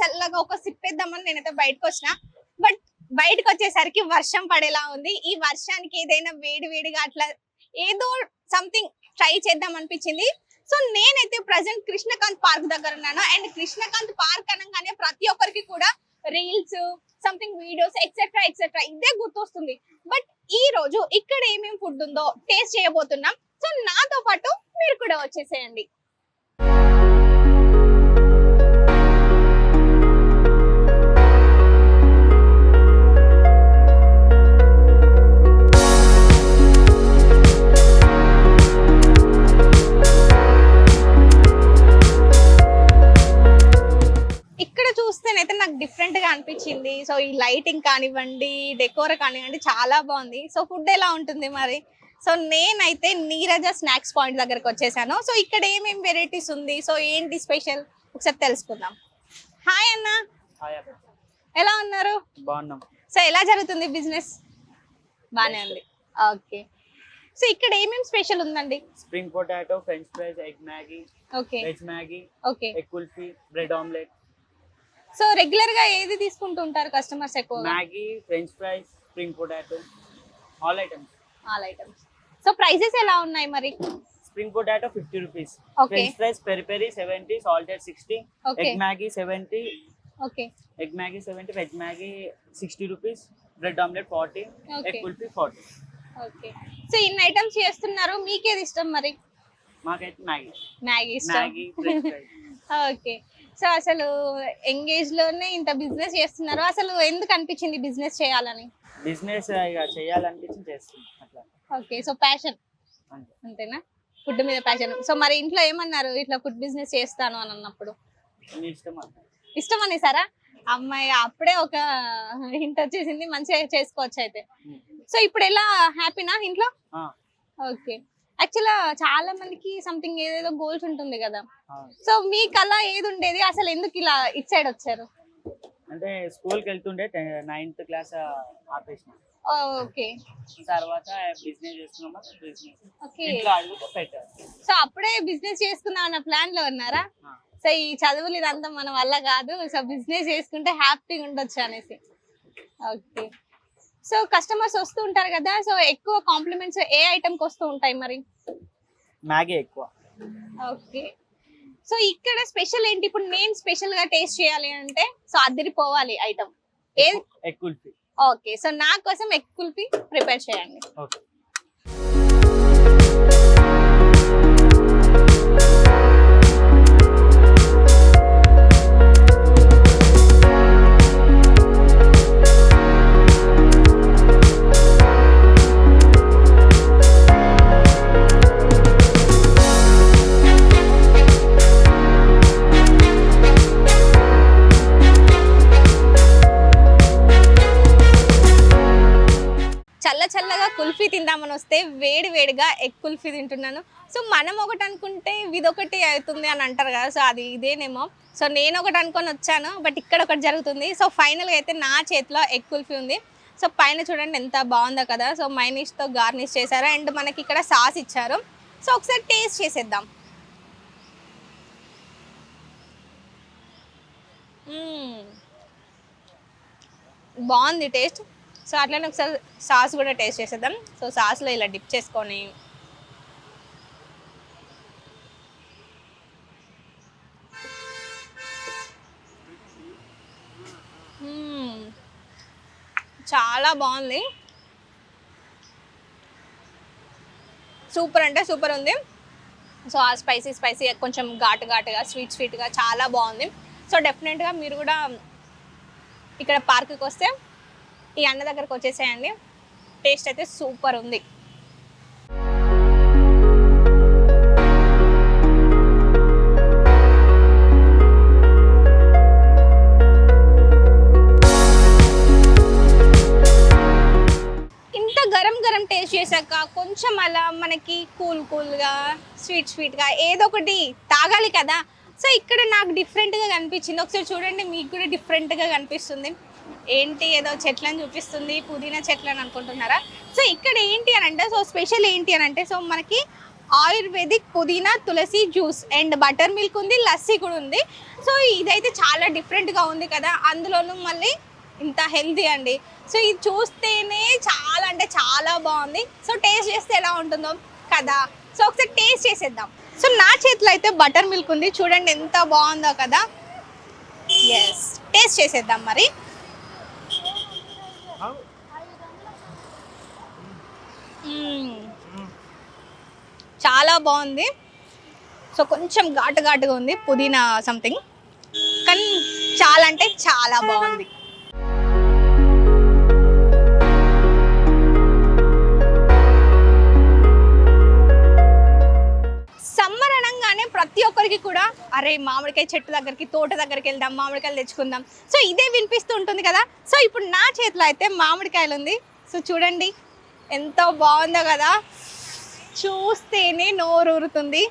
చల్లగా ఒక సిప్ వేద్దామని నేనైతే బయటకు వచ్చిన. బట్ బయటకు వచ్చేసరికి వర్షం పడేలా ఉంది. ఈ వర్షానికి ఏదైనా వేడి వేడిగా అట్లా ఏదో సంథింగ్ ట్రై చేద్దాం అనిపించింది. సో నేనైతే ప్రజెంట్ కృష్ణకాంత్ పార్క్ దగ్గర ఉన్నాను. అండ్ కృష్ణకాంత్ పార్క్ అనగానే ప్రతి ఒక్కరికి కూడా reels, something videos etcetera etcetera ఇదే గుర్తొస్తుంది. బట్ ఈ రోజు ఇక్కడ ఏమేమి ఫుడ్ ఉందో టేస్ట్ చేయబోతున్నాం. సో నాతో పాటు మీరు కూడా వచ్చేసేయండి. చూస్తేనైతే నాకు డిఫరెంట్ గా అనిపించింది. సో ఈ లైటింగ్ కానివ్వండి, డెకోర్ కానివ్వండి చాలా బాగుంది. సో ఫుడ్ ఎలా ఉంటుంది మరి? సో నేనైతే నీరజ స్నాక్స్ పాయింట్ దగ్గరకు వచ్చేసాను. సో ఇక్కడ ఏమేమి వెరైటీస్ ఉంది, సో ఏంటి స్పెషల్ ఒకసారి తెలుసుకుందాం. హాయ్ అన్న, ఎలా ఉన్నారు? బాగున్నాం. సో ఎలా జరుగుతుంది బిజినెస్? బానే ఉంది. ఓకే, సో ఇక్కడ ఏమేమి స్పెషల్ ఉందండి? Spring potato, French fries, egg Maggi, okay, veg Maggi, okay, egg kulfi, bread omelette. So regular గా ఏది తీసుకుంటూ ఉంటారు కస్టమర్స్ ఎక్కువ? Maggi, French fries, spring potato, all items. So prices ఎలా ఉన్నాయి మరి? Spring potato 50 rupees, okay, French fries peri peri 70, salted 60, okay, egg Maggi 70, okay, egg Maggi 70, veg Maggi 60 rupees, bread omelette 40, egg kulfi 40. Okay, so ఇన్ని items చేస్తున్నారు, మీకేది ఇష్టం మరి? మాకైతే Maggi ఇష్టం. Maggi, French fries. Okay, so అసలు ఎంగేజ్ లోనే ఇంత బిజినెస్ చేస్తున్నారు, అసలు ఎందుకు అనిపించింది బిజినెస్ చేయాలని? బిజినెస్ ఇక చేయాలనిపించి చేస్తుంది అట్లా. ఓకే, సో ప్యాషన్ అంతేనా? ఫుడ్ మీద ప్యాషన్. సో మరి ఇంట్లో ఏమన్నారు ఇట్లా ఫుడ్ బిజినెస్ చేస్తాను అని అన్నప్పుడు? ఇష్టం అనేసారా? అమ్మాయి అప్పుడే ఒక హింట్ వచ్చేసింది, మంచిగా చేసుకోవచ్చు అయితే. సో ఇప్పుడు ఎలా, హ్యాపీనా ఇంట్లో? ఓకే, యాక్చువల్గా చాలా మందికి సంథింగ్ ఏదేదో గోల్స్ ఉంటుంది కదా. సో మీకు అలా ఏది ఉండేది, అసలు ఎందుకు ఇలా ఇట్ సైడ్ వచ్చారు? అంటే స్కూల్కి వెళ్తుండే 9th క్లాస్ ఆపేసిన. ఓకే, తర్వాత బిజినెస్ చేస్తున్నామా, ఓకే, పెట్టారు. సో అప్పుడే బిజినెస్ చేసుకుందాం అన్న ప్లాన్ లో ఉన్నారా? సో ఈ చదువులు ఇదంతా మన వల్ల కాదు, సో బిజినెస్ చేసుకుంటే హ్యాపీగా ఉండొచ్చు అనేసి. ఓకే, సో కస్టమర్స్ వస్తూ ఉంటారు కదా, సో ఎక్కువ కాంప్లిమెంట్స్ ఏ ఐటమ్ కి వస్తూ ఉంటాయి మరి? మ్యాగీ ఎక్కువ. ఓకే, సో ఇక్కడ స్పెషల్ ఏంటి? ఇప్పుడు నేను స్పెషల్ గా టేస్ట్ చేయాలి అంటే సో అదిరిపోవాలి ఐటమ్ ఏది? ఎగ్ కుల్ఫీ. ఓకే, సో నా కోసం ఎగ్ కుల్ఫీ ప్రిపేర్ చేయండి. ఓకే, చల్లగా కుల్ఫీ తిందామని వస్తే వేడి వేడిగా ఎగ్ కుల్ఫీ తింటున్నాను. సో మనం ఒకటి అనుకుంటే ఇదొకటి అవుతుంది అని అంటారు కదా, సో అది ఇదేనేమో. సో నేను ఒకటి అనుకొని వచ్చాను, బట్ ఇక్కడ ఒకటి జరుగుతుంది. సో ఫైనల్గా అయితే నా చేతిలో ఎగ్ కుల్ఫీ ఉంది. సో పైన చూడండి ఎంత బాగుందో కదా. సో మైనీస్తో గార్నిష్ చేశారు అండ్ మనకి ఇక్కడ సాస్ ఇచ్చారు. సో ఒకసారి టేస్ట్ చేసేద్దాం. బాగుంది టేస్ట్. సో అట్లనే ఒకసారి సాస్ కూడా టేస్ట్ చేసేద్దాం. సో సాస్లో ఇలా డిప్ చేసుకొని చాలా బాగుంది, సూపర్ అంటే సూపర్ ఉంది. సో ఆ స్పైసీ కొంచెం ఘాటుగా స్వీట్గా చాలా బాగుంది. సో డెఫినెట్గా మీరు కూడా ఇక్కడ పార్క్కి వస్తే ఈ అన్న దగ్గరకు వచ్చేసేయండి. టేస్ట్ అయితే సూపర్ ఉంది. ఇంత గరం టేస్ట్ చేశాక కొంచెం అలా మనకి కూల్గా స్వీట్గా ఏదో ఒకటి తాగాలి కదా. సో ఇక్కడ నాకు డిఫరెంట్గా కనిపించింది. ఒకసారి చూడండి, మీకు కూడా డిఫరెంట్గా కనిపిస్తుంది. ఏంటి ఏదో చెట్లను చూపిస్తుంది, పుదీనా చెట్లు అని అనుకుంటున్నారా? సో ఇక్కడ ఏంటి అని అంటే, సో స్పెషల్ ఏంటి అని అంటే, సో మనకి ఆయుర్వేదిక్ పుదీనా తులసి జ్యూస్ అండ్ బటర్ మిల్క్ ఉంది, లస్సీ కూడా ఉంది. సో ఇదైతే చాలా డిఫరెంట్గా ఉంది కదా, అందులోనూ మళ్ళీ ఇంత హెల్తీ అండి. సో ఇది చూస్తేనే చాలా అంటే చాలా బాగుంది. సో టేస్ట్ చేస్తే ఎలా ఉంటుందో కదా, సో ఒకసారి టేస్ట్ చేసేద్దాం. సో నా చేతిలో అయితే బటర్ మిల్క్ ఉంది, చూడండి ఎంత బాగుందో కదా. ఎస్, టేస్ట్ చేసేద్దాం మరి. చాలా బాగుంది. సో కొంచెం ఘాటుగా ఉంది, పుదీనా సంథింగ్, కానీ చాలా అంటే చాలా బాగుంది. సమ్మర్ అనగానే ప్రతి ఒక్కరికి కూడా అరే మామిడికాయ చెట్టు దగ్గరికి, తోట దగ్గరికి వెళ్దాం, మామిడికాయలు తెచ్చుకుందాం, సో ఇదే వినిపిస్తూ ఉంటుంది కదా. సో ఇప్పుడు నా చేతిలో అయితే మామిడికాయలు ఉంది. సో చూడండి ఎంత బాగుందో కదా, చూస్తేనే నోరూరుతుంది.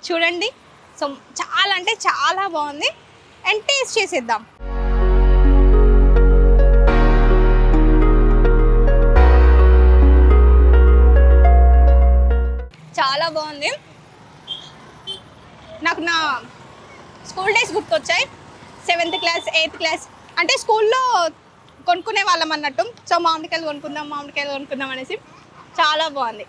చూడండి, సో చాలా అంటే చాలా బాగుంది. అండ్ టేస్ట్ చేసేద్దాం. చాలా బాగుంది. నాకు నా స్కూల్ డేస్ గుర్తొచ్చాయి. 7th క్లాస్ 8th క్లాస్ అంటే స్కూల్లో కొనుక్కునే వాళ్ళం అన్నట్టు. సో మామిడికాయలు కొనుక్కుందాం అనేసి చాలా బాగుంది.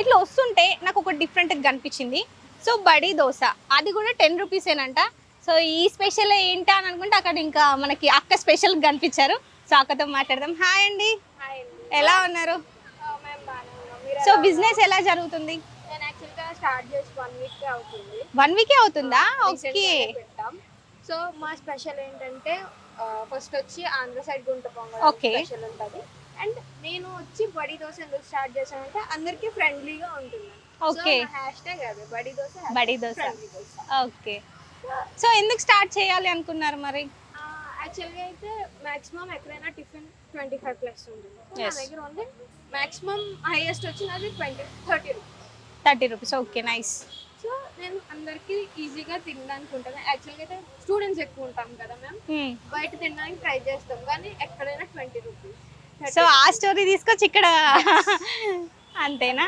ఇట్లా వస్తుంటే నాకు ఒక డిఫరెంట్గా కనిపించింది. సో బడి దోశ, అది కూడా 10 రూపీసేనంట. సో ఈ స్పెషల్ ఏంటా అని అనుకుంటే అక్కడ ఇంకా మనకి అక్క స్పెషల్ కనిపించారు. సో అక్కతో మాట్లాడదాం. హాయ్ అండి, ఎలా ఉన్నారు? సో బిజినెస్ ఎలా జరుగుతుంది? నేను యాక్చువల్గా స్టార్ట్ చేసి 1 వీక్ అవుతుంది. 1 వీకే అవుతుందా? ఓకే. సో మా స్పెషల్ ఏంటంటే ఫస్ట్ వచ్చి ఆంధ్ర సైడ్ గుంట పొంగల్ స్పెషల్ ఉంటుంది. అండ్ నేను వచ్చి బడి దోశ ఎందుకు స్టార్ట్ చేశానంటే అందరికి ఫ్రెండ్లీగా ఉంటుంది. ఓకే, హ్యాష్ట్యాగ్ అది బడి దోశ. ఓకే. సో ఎందుకు స్టార్ట్ చేయాలి అనుకున్నారు మరి? యాక్చువల్గా అయితే మాక్సిమం ఎక్కడైనా టిఫిన్ 25+ ఉంటుంది. నా దగ్గర ఉంది మాక్సిమం హైయెస్ట్ వచ్చినది 30 రూపీస్. Okay, nice. సో నేను అందరికి ఈజీగా తినడానికి ఉంటుంది. యాక్చువల్గా అయితే స్టూడెంట్స్ ఎక్కువ ఉంటాం కదా మ్యామ్, బయట తినడానికి ట్రై చేస్తాం, కానీ ఎక్కడైనా 20 రూపీస్. సో ఆ స్టోరీ తీసుకొచ్చి ఇక్కడ అంతేనా?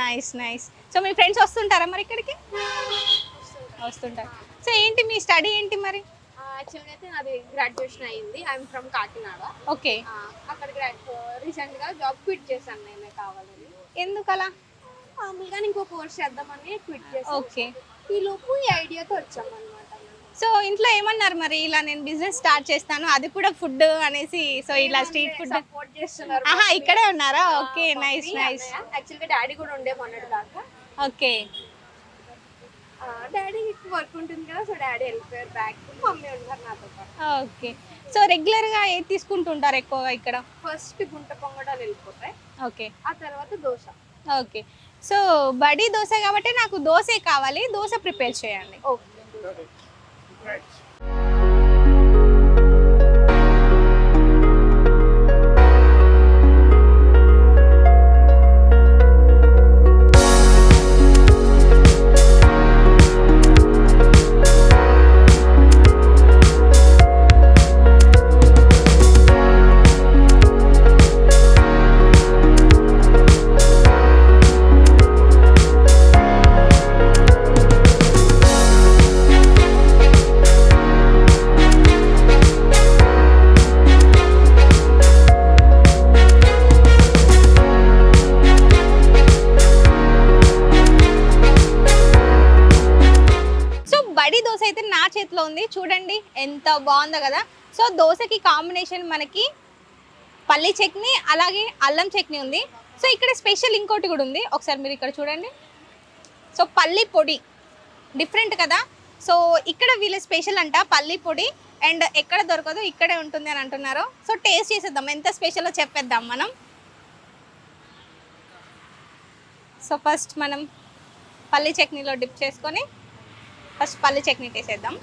నైస్. సో మీ ఫ్రెండ్స్ వస్తుంటారా మరి ఇక్కడికి? వస్తుంటారు. సో ఏంటి మీ స్టడీ ఏంటి మరి? యాక్చువల్గా అయితే నాది గ్రాడ్యుయేషన్ అయ్యింది. I'm from Kakinada. ఓకే. అక్కడ రీసెంట్గా జాబ్ క్విట్ చేశాను నేనే కావాలని. ఎందుకు అలా? మామూలుగా ఇంకో కోర్స్ చేద్దామని క్విట్ చేశాను. ఓకే. ఈ లోపు ఈ ఐడియాతో వచ్చామన్నమాట. సో ఇంట్లో ఏమన్నారు మరి, ఇలా నేను బిజినెస్ స్టార్ట్ చేస్తాను అది కూడా ఫుడ్ అనేసి? సో ఇలా స్ట్రీట్ ఫుడ్ సపోర్ట్ చేస్తున్నారు. ఇక్కడే ఉన్నారా? Okay, nice. యాక్చువల్గా డాడీ కూడా ఉండే మొన్నటి దాకా. ఓకే. డాడీకి వర్క్ ఉంటుంది కదా, సో డాడీ వెళ్ళిపోయారు బ్యాక్, మమ్మీ ఉన్నారు నాతో పాటు. ఓకే. సో రెగ్యులర్గా ఏది తీసుకుంటుంటారు ఎక్కువగా ఇక్కడ? ఫస్ట్ గుంట పొంగడాలు వెళ్ళిపోతాయి. ఓకే. ఆ తర్వాత దోశ. ఓకే. సో బడి దోశ కాబట్టి నాకు దోశే కావాలి, దోశ ప్రిపేర్ చేయండి. ఓకే. చేతిలో ఉంది, చూడండి ఎంత బాగుందో కదా. సో దోశకి కాంబినేషన్ మనకి పల్లి చట్నీ అలాగే అల్లం చట్నీ ఉంది. సో ఇక్కడ స్పెషల్ ఇంకోటి కూడా ఉంది, ఒకసారి మీరు ఇక్కడ చూడండి. సో పల్లి పొడి డిఫరెంట్ కదా. సో ఇక్కడ వీళ్ళ స్పెషల్ అంట పల్లి పొడి, అండ్ ఎక్కడ దొరకదు ఇక్కడే ఉంటుంది అని అంటున్నారు. సో టేస్ట్ చేసేద్దాం, ఎంత స్పెషల్లో చెప్పేద్దాం మనం. సో ఫస్ట్ మనం పల్లి చట్నీలో డిప్ చేసుకొని ఫస్ట్ పల్లి చట్నీ వేసేద్దాం.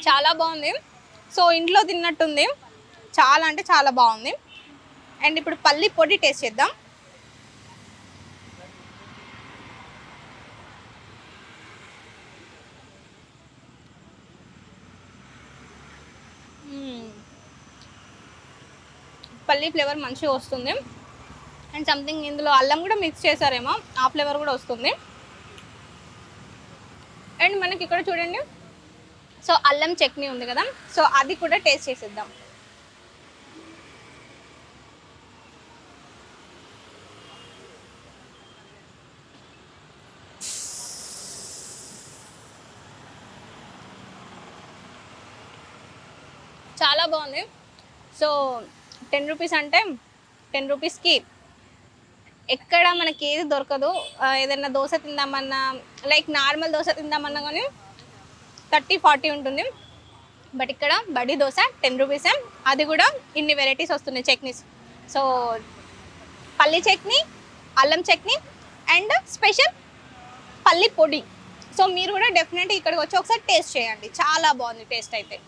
చాలా బాగుంది. సో ఇంట్లో తిన్నట్టుంది, చాలా అంటే చాలా బాగుంది. అండ్ ఇప్పుడు పల్లి పొడి టేస్ట్ చేద్దాం. పల్లి ఫ్లేవర్ మంచిగా వస్తుంది. అండ్ సంథింగ్ ఇందులో అల్లం కూడా మిక్స్ చేశారేమో, ఆ ఫ్లేవర్ కూడా వస్తుంది. అండ్ మనకి ఇక్కడ చూడండి, సో అల్లం చట్నీ ఉంది కదా, సో అది కూడా టేస్ట్ చేసేద్దాం. చాలా బాగుంది. సో 10 రూపీస్ అంటే 10 రూపీస్కి ఎక్కడ మనకి ఏది దొరకదు. ఏదైనా దోశ తిందామన్నా, లైక్ నార్మల్ దోశ తిందామన్నా కానీ 30-40 ఉంటుంది. బట్ ఇక్కడ బడి దోశ 10 రూపీసే, అది కూడా ఇన్ని వెరైటీస్ వస్తున్నాయి చట్నీస్. సో పల్లి చట్నీ, అల్లం చట్నీ అండ్ స్పెషల్ పల్లి పొడి. సో మీరు కూడా డెఫినెట్గా ఇక్కడికి వచ్చి ఒకసారి టేస్ట్ చేయండి, చాలా బాగుంది టేస్ట్ అయితే.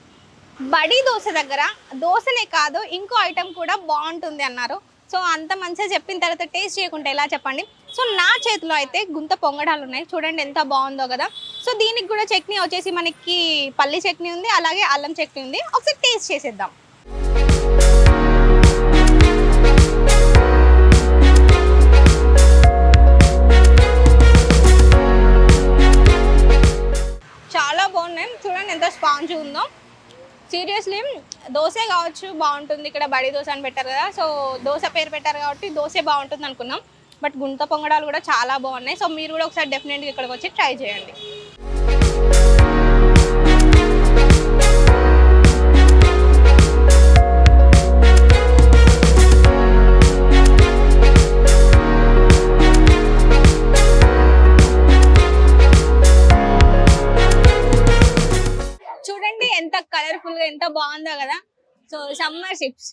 బడి దోశ దగ్గర దోశనే కాదు ఇంకో ఐటెం కూడా బాగుంటుంది అన్నారు. సో అంత మంచిగా చెప్పిన తర్వాత టేస్ట్ చేయకుంటే ఎలా చెప్పండి. సో నా చేతిలో అయితే గుంత పొంగడాలు ఉన్నాయి, చూడండి ఎంత బాగుందో కదా. సో దీనికి కూడా చట్నీ వచ్చేసి మనకి పల్లి చట్నీ ఉంది, అలాగే అల్లం చట్నీ ఉంది. ఒకసారి టేస్ట్ చేసేద్దాం. చాలా బాగున్నాయి, చూడండి ఎంత స్పాంజ్ ఉందో. సీరియస్లీ దోశే కావచ్చు బాగుంటుంది, ఇక్కడ బడి దోశ అని పెట్టారు కదా, సో దోశ పేరు పెట్టారు కాబట్టి దోశే బాగుంటుంది అనుకున్నాం. బట్ గుంత పొంగడాలు కూడా చాలా బాగున్నాయి. సో మీరు కూడా ఒకసారి డెఫినెట్గా ఇక్కడికి వచ్చి ట్రై చేయండి. చూడండి ఎంత కలర్ఫుల్ గా ఎంత బాగుందో కదా. సో సమ్మర్ చిప్స్,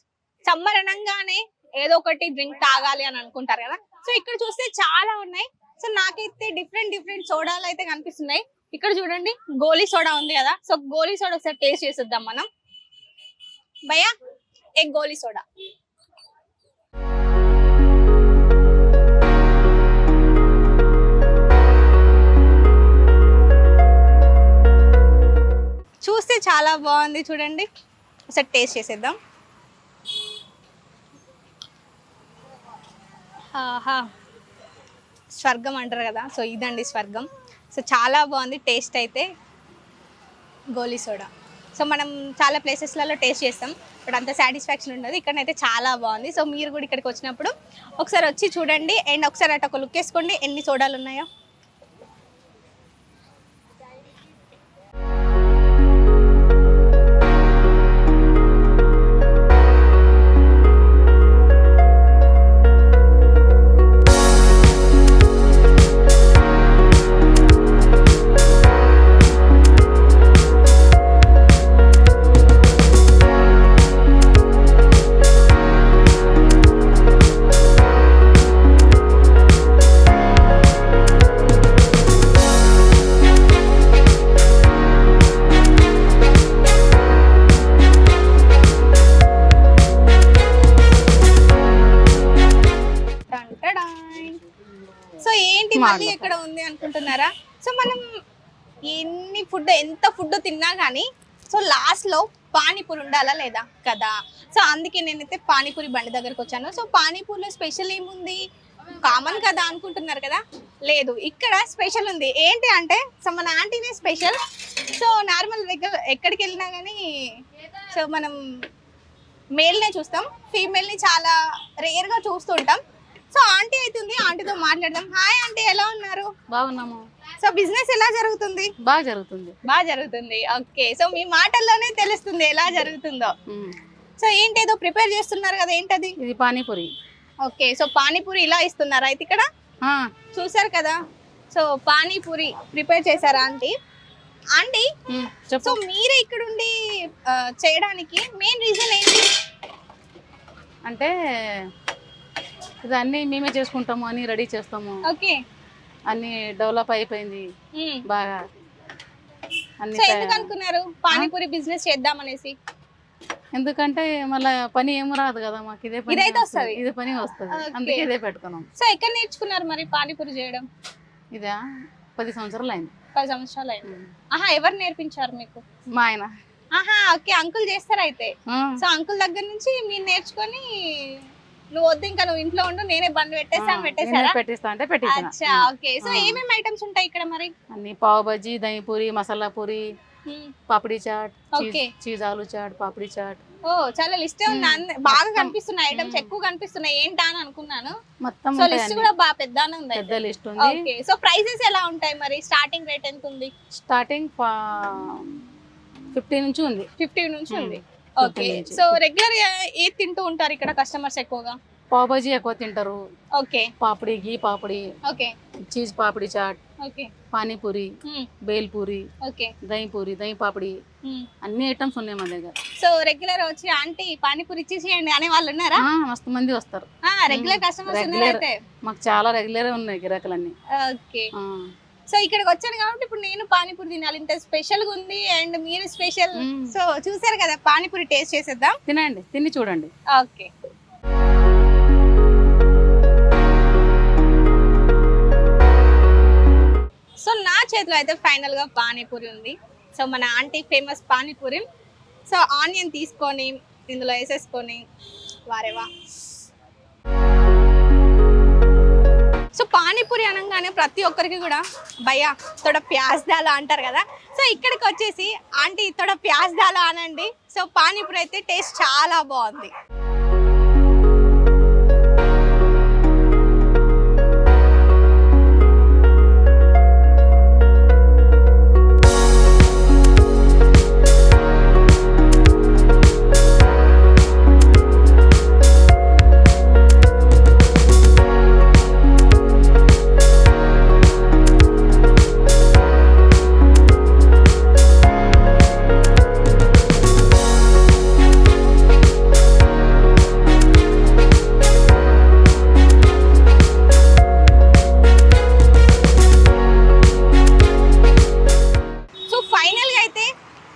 సమ్మర్ అనగానే ఏదో ఒకటి డ్రింక్ తాగాలి అని అనుకుంటారు కదా. సో ఇక్కడ చూస్తే చాలా ఉన్నాయి. సో నాకైతే డిఫరెంట్ సోడాలు అయితే కనిపిస్తున్నాయి. ఇక్కడ చూడండి గోలీ సోడా ఉంది కదా, సో గోలీ సోడా ఒకసారి టేస్ట్ చేసేద్దాం మనం. భయ్యా ఎగ్ గోలీ సోడా. చూస్తే చాలా బాగుంది, చూడండి ఒకసారి టేస్ట్ చేసేద్దాం. ఆహా, స్వర్గం అంటారు కదా, సో ఇదండి స్వర్గం. సో చాలా బాగుంది టేస్ట్ అయితే గోలీ సోడా. సో మనం చాలా ప్లేసెస్లలో టేస్ట్ చేస్తాం, బట్ అంత సాటిస్ఫాక్షన్ ఉండదు. ఇక్కడైతే చాలా బాగుంది. సో మీరు కూడా ఇక్కడికి వచ్చినప్పుడు ఒకసారి వచ్చి చూడండి, అండ్ ఒకసారి అటు ఒక లుక్ వేసుకోండి ఎన్ని సోడాలు ఉన్నాయో. సో ఏంటి మళ్ళీ ఎక్కడ ఉంది అనుకుంటున్నారా? సో మనం ఎంత ఫుడ్ తిన్నా కానీ సో లాస్ట్ లో పానీపూరి ఉండాలా లేదా కదా. సో అందుకే నేనైతే పానీపూరి బండి దగ్గరకు వచ్చాను. సో పానీపూరిలో స్పెషల్ ఏముంది, కామన్ కదా అనుకుంటున్నారు కదా, లేదు ఇక్కడ స్పెషల్ ఉంది. ఏంటి అంటే సో మన ఆంటీనే స్పెషల్. సో నార్మల్ ఎక్కడికి వెళ్ళినా కానీ సో మనం మేల్నే చూస్తాం, ఫీమేల్ని చాలా రేర్గా చూస్తుంటాం. సో ఆంటీ అవుతుంది, ఆంటీతో మాట్లాడదాం. హాయ్ ఆంటీ, ఎలా ఉన్నారు? బాగున్నాము. సో బిజినెస్ ఎలా జరుగుతుంది? బాగా జరుగుతుంది. బాగా జరుగుతుంది, ఓకే. సో మీ మాటల్లోనే తెలుస్తుంది ఎలా జరుగుతుందో. సో ఏంటి ఏదో ప్రిపేర్ చేస్తున్నారు కదా, ఏంటది? ఇది పానీపూరి. ఓకే, సో పానీపూరి ఇలా ఇస్తున్నారు అయితే ఇక్కడ చూసారు కదా. సో పానీపూరి ప్రిపేర్ చేశారా ఆంటీ? ఆంటీ సో మీరే ఇక్కడ ఉండి చేయడానికి మెయిన్ రీజన్ ఏంటి? అంటే ఇది అన్ని మేమే చేసుకుంటాము, అన్ని రెడీ చేస్తాము. ఓకే, అన్ని డెవలప్ అయిపోయింది బాగా. సో ఎందుకు అనుకున్నారు పానీపూరి బిజినెస్ చేద్దామనేసి? ఎందుకంటే మళ్ళీ పని ఏమో రాదు కదా మాకు, ఇదే పని వస్తుంది, ఇదే పని వస్తుంది, అందుకే ఇదే పెట్టుకున్నాం. సో ఎక్కడ నేర్చుకున్నారు మరి పానీపూరి చేయడం? ఇదా 10 సంవత్సరాలు అయింది. 10 సంవత్సరాలు అయింది. ఆహా, ఎవరు నేర్పించారు మీకు? మా ఆయన. ఆహా ఓకే, అంకుల్ చేస్తారు అయితే. సో అంకుల్ దగ్గర నుంచి మీరు నేర్చుకొని నువ్వు వద్దు ఇంకా నువ్వు ఇంట్లో ఉండు నేనే బండి పెట్టేసారా? పెట్టిస్తా అంటే పెట్టించిన. అచ్చా ఓకే. సో ఏమేమి ఐటమ్స్ ఉంటాయి ఇక్కడ మరి? అన్ని పావ్ బజ్జీ, దహి పూరి, మసాలా పూరి, పాపడి చాట్, ఓకే. చీజ్ ఆలు చాట్, పాపడి చాట్. ఓ చాలా లిస్టే ఉంది. బాగా కనిపిస్తున్నాయి ఐటమ్స్, ఎక్కువ కనిపిస్తున్నాయి ఏంటా అని అనుకున్నాను. మొత్తం సో లిస్ట్ కూడా బాగా పెద్దగానే ఉంది. పెద్ద లిస్ట్ ఉంది. ఓకే. సో ప్రైసెస్ ఎలా ఉంటాయి మరి? స్టార్టింగ్ రేట్ ఎంత ఉంది? స్టార్టింగ్ 50 నుంచి ఉంది. 50 నుంచి ఉంది. ఓకే. సో రెగ్యులర్ గా ఏది తింటూ ఉంటారు ఇక్కడ కస్టమర్స్ ఎక్కువగా? పావ్ బజ్జీ ఎక్కువ తింటారు. Okay. Papdi, ghee papdi, okay. Cheese papdi chaat, okay. Panipuri, bhel puri, okay. Dahi puri, dahi papdi, అన్ని ఐటమ్స్ ఉన్నాయి మన దగ్గర. సో రెగ్యులర్ వచ్చి ఆంటీ పానీపూరి ఇచ్చేసేయండి అనే వాళ్ళు ఉన్నారా? మస్తు మంది వస్తారు. రెగ్యులర్ కస్టమర్స్ ఉన్నారు అయితే. మాకు చాలా రెగ్యులర్ ఉన్నాయి గిరాకులన్నీ. ఓకే. సో ఇక్కడికి వచ్చాను కాబట్టి ఇప్పుడు నేను పానీపూరి తినాలి, ఇంత స్పెషల్ గా ఉంది అండ్ మీరు స్పెషల్. సో చూసారు కదా, పానీపూరి టేస్ట్ చేసేద్దాం. తినండి, తిని చూడండి. ఓకే. సో నా చేతిలో అయితే ఫైనల్ గా పానీపూరి ఉంది. సో మన aunty famous panipuri. So onion తీసుకొని ఇందులో వేసేసుకొని వారేవా. సో పానీపూరి అనగానే ప్రతి ఒక్కరికి కూడా భయ్యా తోడ ప్యాజ్ దాలా అంటారు కదా. సో ఇక్కడికి వచ్చేసి ఆంటీ తోడ ప్యాజ్ దాలా అనండి. సో పానీపూరి అయితే టేస్ట్ చాలా బాగుంది.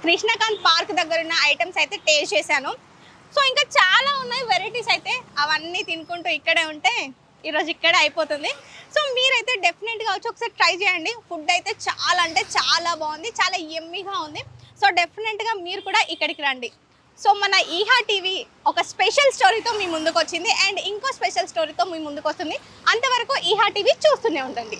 కృష్ణకాంత్ పార్క్ దగ్గర ఉన్న ఐటమ్స్ అయితే టేస్ట్ చేశాను. సో ఇంకా చాలా ఉన్నాయి వెరైటీస్ అయితే, అవన్నీ తినుకుంటూ ఇక్కడే ఉంటే ఈరోజు ఇక్కడే అయిపోతుంది. సో మీరైతే డెఫినెట్గా వచ్చి ఒకసారి ట్రై చేయండి. ఫుడ్ అయితే చాలా అంటే చాలా బాగుంది, చాలా యమ్మీగా ఉంది. సో డెఫినెట్గా మీరు కూడా ఇక్కడికి రండి. సో మన ఈహా టీవీ ఒక స్పెషల్ స్టోరీతో మీ ముందుకు వచ్చింది అండ్ ఇంకో స్పెషల్ స్టోరీతో మీ ముందుకు వస్తుంది. అంతవరకు ఈహా టీవీ చూస్తూనే ఉండండి.